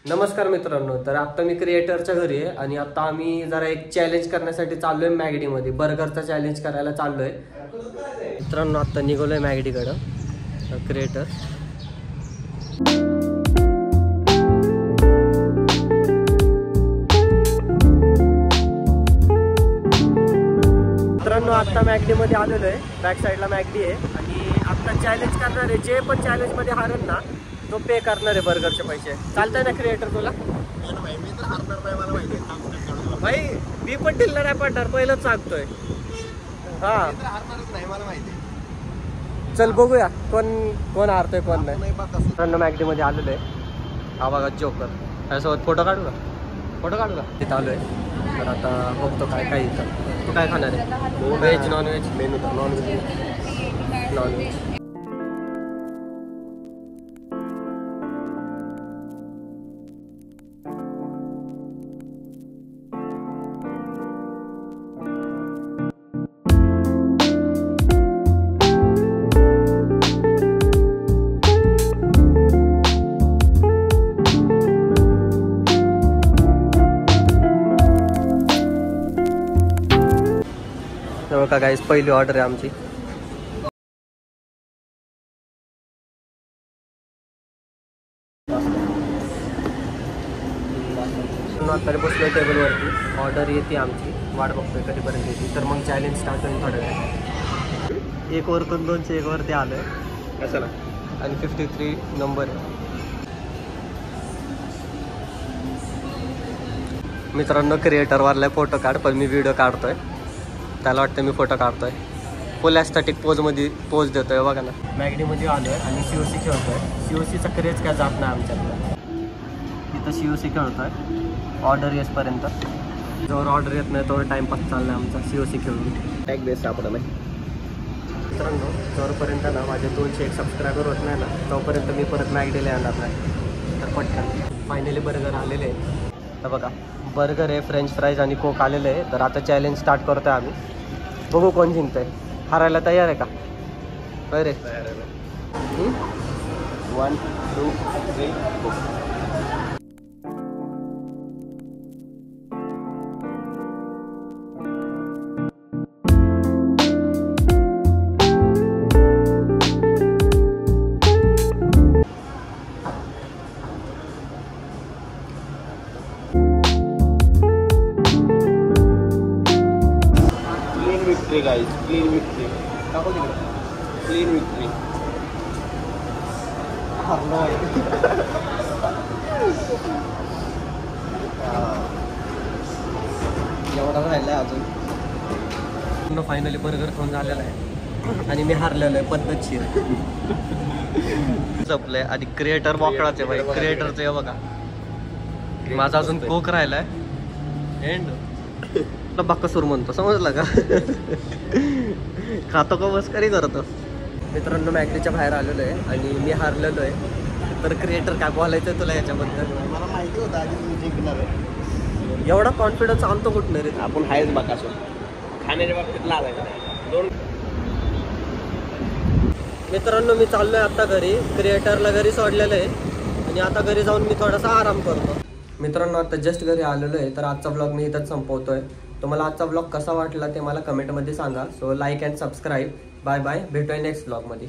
नमस्कार मित्रांनो, तर आता मी क्रिएटरच्या घरी आहे आणि आता आम्ही जरा एक चॅलेंज करण्यासाठी चाललोय मॅगडीमध्ये. बर्गरचा चॅलेंज करायला चाललोय मित्रांनो. आता निघालोय मॅगडीकडं क्रिएटर. मित्रांनो आता मॅगडीमध्ये आलेलो आहे. बॅक साईडला मॅगडी आहे आणि आता चॅलेंज करणार आहे. जे पण चॅलेंजमध्ये हारेल ना तो पे करणार आहे बर्गरचे पैसे. चालतंय ना क्रिएटर तुला? भाई मी पण ढिल्ला नाही पडणार, पहिलंच सांगतोय. हा चल बघूया कोण कोण हारतोय कोण नाही. मॅगडी मध्ये आलेलो आहे. हा बघा जोकर. त्यासोबत फोटो काढू का? फोटो काढू का? तिथं आलोय. तर आता बघतो काय काय इथं. तू काय खाणार आहे? Veg non veg? मेनू तर नॉन व्हेज. नॉन व्हेज का गाईस. पहिली ऑर्डर आहे आमची. आता बसलोय टेबलवरती. ऑर्डर येते आमची. वाट बघतोय कधीपर्यंत येते. तर मग चॅलेंज स्टार्ट होईल थोड्या वेळ. एक वरतून 201 वरती आलोय कशाला. आणि 53 नंबर आहे. मित्रांनो क्रिएटर वारलाय फोटो काढ, पण मी व्हिडिओ काढतोय. त्याला वाटतं मी फोटो काढतोय. फुल ॲस्थेटिक पोजमध्ये पोज देतोय बघा ना. मॅगडीमध्ये आलोय आणि COC खेळतोय. COCचा क्रेज काय जात नाही आमच्याकडे. इथं COC खेळतोय ऑर्डर येसपर्यंत. जोवर ऑर्डर येत नाही तोवर टाइमपास चाललाय आमचा COC खेळून. टॅग बेस सापडा नाही मित्रांनो. जोरपर्यंत ना माझे 201 सबस्क्रायबर होत नाही ना तोपर्यंत मी परत मॅगडीला येणार नाही. तर पटकन फायनली बर्गर आलेले आहे. तर बघा बर्गर आहे, फ्रेंच फ्राईज आणि कोक आलेलं आहे. तर आता चॅलेंज स्टार्ट करतोय आम्ही. बघू कोण जिंकतंय. हारायला तयार आहे का? अरे 1 2 3 go. Victory guys, clean victory. टाको तिकडे. Clean victory. एवढा राहिला अजून. फायनली बर्गर खाऊन झालेला आहे आणि मी हारलेलो आहे पद्धतशीर. जपलंय आणि क्रिएटर मोकळाच आहे भाई. क्रिएटरचं हे बघा. माझा अजून कोक राहिलाय. एंड बाक्कासूर म्हणतो, समजलं का? खातो का मस्करी करतो. मित्रांनो मॅगडीच्या बाहेर आलेलो आहे आणि मी हारलेलो आहे. तर क्रिएटर काय बोलायचं तुला याच्याबद्दल? मला माहिती होतं आधी तुम्ही जिंकणार आहे. एवढा कॉन्फिडन्स आणतो कुठनं रे? आपण आहेच बाकासूर. खाण्याच्या बाबतीत लागायचं नाही. दोन मित्रांनो मी चाललोय आता घरी. क्रिएटरला घरी सोडलेलं आहे आणि आता घरी जाऊन मी थोडासा आराम करतो. मित्रांनो आता जस्ट घरी आलेलो आहे. तर आजचा ब्लॉग मी इथंच संपवतोय. तुम्हाला आजचा ब्लॉग कसा वाटला ते मला कमेंटमध्ये सांगा. So like and subscribe. Bye bye. भेटूया नेक्स्ट ब्लॉगमध्ये.